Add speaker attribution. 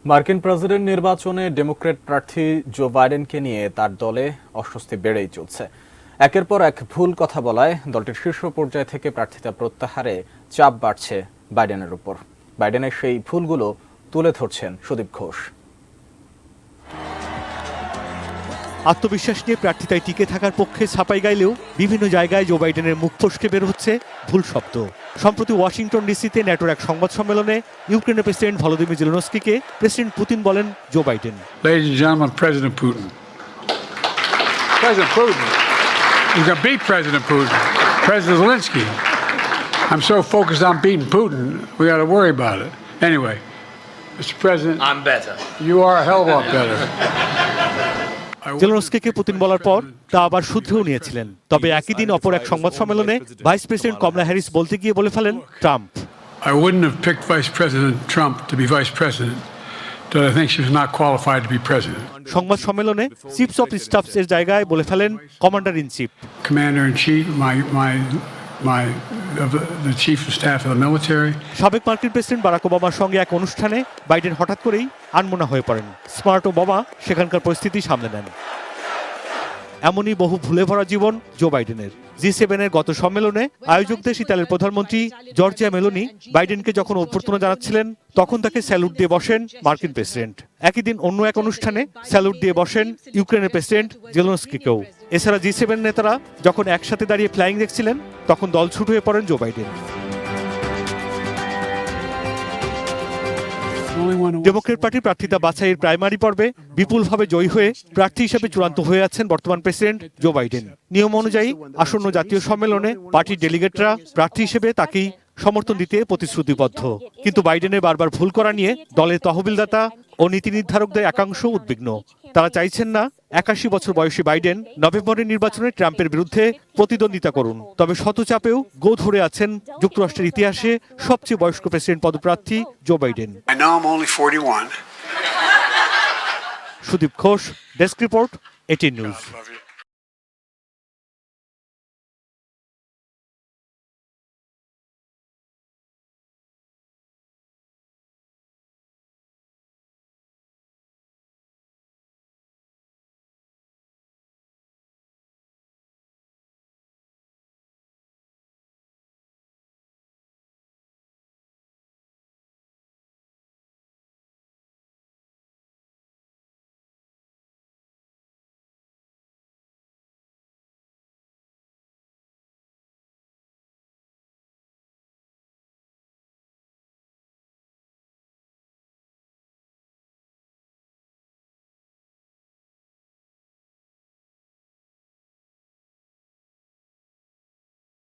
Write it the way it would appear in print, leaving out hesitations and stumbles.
Speaker 1: মার্কিন প্রেসিডেন্ট নির্বাচনে ডেমোক্র্যাট প্রার্থী জো বাইডেনকে নিয়ে তার দলে অস্বস্তি বেড়েই চলছে। একের পর এক ভুল কথা বলায় দলটির শীর্ষ পর্যায় থেকে প্রার্থিতা প্রত্যাহারে চাপ বাড়ছে বাইডেনের উপর। বাইডেনের সেই ভুলগুলো তুলে ধরছেন সুদীপ ঘোষ।
Speaker 2: আত্মবিশ্বাস নিয়ে প্রার্থিতায় টিকে থাকার পক্ষে ছাপাই গাইলেও বিভিন্ন জায়গায় জো বাইডেনের মুখ ফসকে বের হচ্ছে ভুল শব্দ। সম্প্রতি ওয়াশিংটন ডিসিতে ন্যাটোর এক সংবাদ সম্মেলনে ইউক্রেনের প্রেসিডেন্ট ভলোদিমির জেলেনস্কিকে প্রেসিডেন্ট পুতিন বলেন Joe Biden.
Speaker 3: Ladies and gentlemen, President Putin. President Putin. He's going to beat President Putin. President Zelensky. I'm so focused on beating Putin, we got to worry about it. Anyway, Mr. President.
Speaker 4: I'm better.
Speaker 3: You are a hell of a lot better.
Speaker 2: জেলেনস্কিকে Putin বলার পর তা আবার শুধরেও নিয়েছিলেন। তবে একই দিন অপর এক সংবাদ সম্মেলনে ভাইস প্রেসিডেন্ট কমলা হ্যারিস বলতে গিয়ে বলে ফেলেন Trump.
Speaker 3: I wouldn't have picked Vice President Trump to be vice president, but I think she was not qualified to be president.
Speaker 2: সংবাদ সম্মেলনে চিফস অফ স্টাফস এর জায়গায় বলে ফেলেন commander in chief.
Speaker 3: Commander in chief, the chief of staff of the military.
Speaker 2: সাবেক মার্কিন president Barack ওবামার সঙ্গে এক অনুষ্ঠানে বাইডেন হঠাৎ করেই আনমনা হয়ে পড়েন। স্মার্ট ওবামা সেখানকার পরিস্থিতি সামলে নেন। এমনই বহু ভুলে ভরা জীবন জো বাইডেনের। G7 এর গত সম্মেলনে আয়োজক দেশ ইতালির প্রধানমন্ত্রী জর্জিয়া মেলোনি বাইডেনকে যখন অভ্যর্থনা জানাচ্ছিলেন তখন তাকে স্যালুট দিয়ে বসেন মার্কিন প্রেসিডেন্ট। একই দিন অন্য এক অনুষ্ঠানে স্যালুট দিয়ে বসেন ইউক্রেনের প্রেসিডেন্ট জেলেনস্কিকেও। এছাড়া G7 নেতারা যখন একসাথে দাঁড়িয়ে ফ্লাইং দেখছিলেন তখন দলছুট হয়ে পড়েন জো বাইডেন। ডেমোক্র্যাট পার্টির প্রার্থিতা বাছাইয়ের প্রাইমারি পর্বে বিপুলভাবে জয়ী হয়ে প্রার্থী হিসেবে চূড়ান্ত হয়ে আছেন বর্তমান প্রেসিডেন্ট জো বাইডেন। নিয়ম অনুযায়ী আসন্ন জাতীয় সম্মেলনে পার্টির ডেলিগেটরা প্রার্থী হিসেবে তাকেই সমর্থন দিতে প্রতিশ্রুতিবদ্ধ। কিন্তু বাইডেনের বারবার ভুল করা নিয়ে দলের তহবিলদাতা ও নীতি নির্ধারকদের একাংশ উদ্বিগ্ন। তারা চাইছেন না ৮১ বছর বয়সী বাইডেন নভেম্বরের নির্বাচনে ট্রাম্পের বিরুদ্ধে প্রতিদ্বন্দ্বিতা করুন। তবে শতচাপেও গো ধরে আছেন যুক্তরাষ্ট্রের ইতিহাসে সবচেয়ে বয়স্ক প্রেসিডেন্ট পদপ্রার্থী Joe Biden. Sudip Ghosh, desk report, 18 news.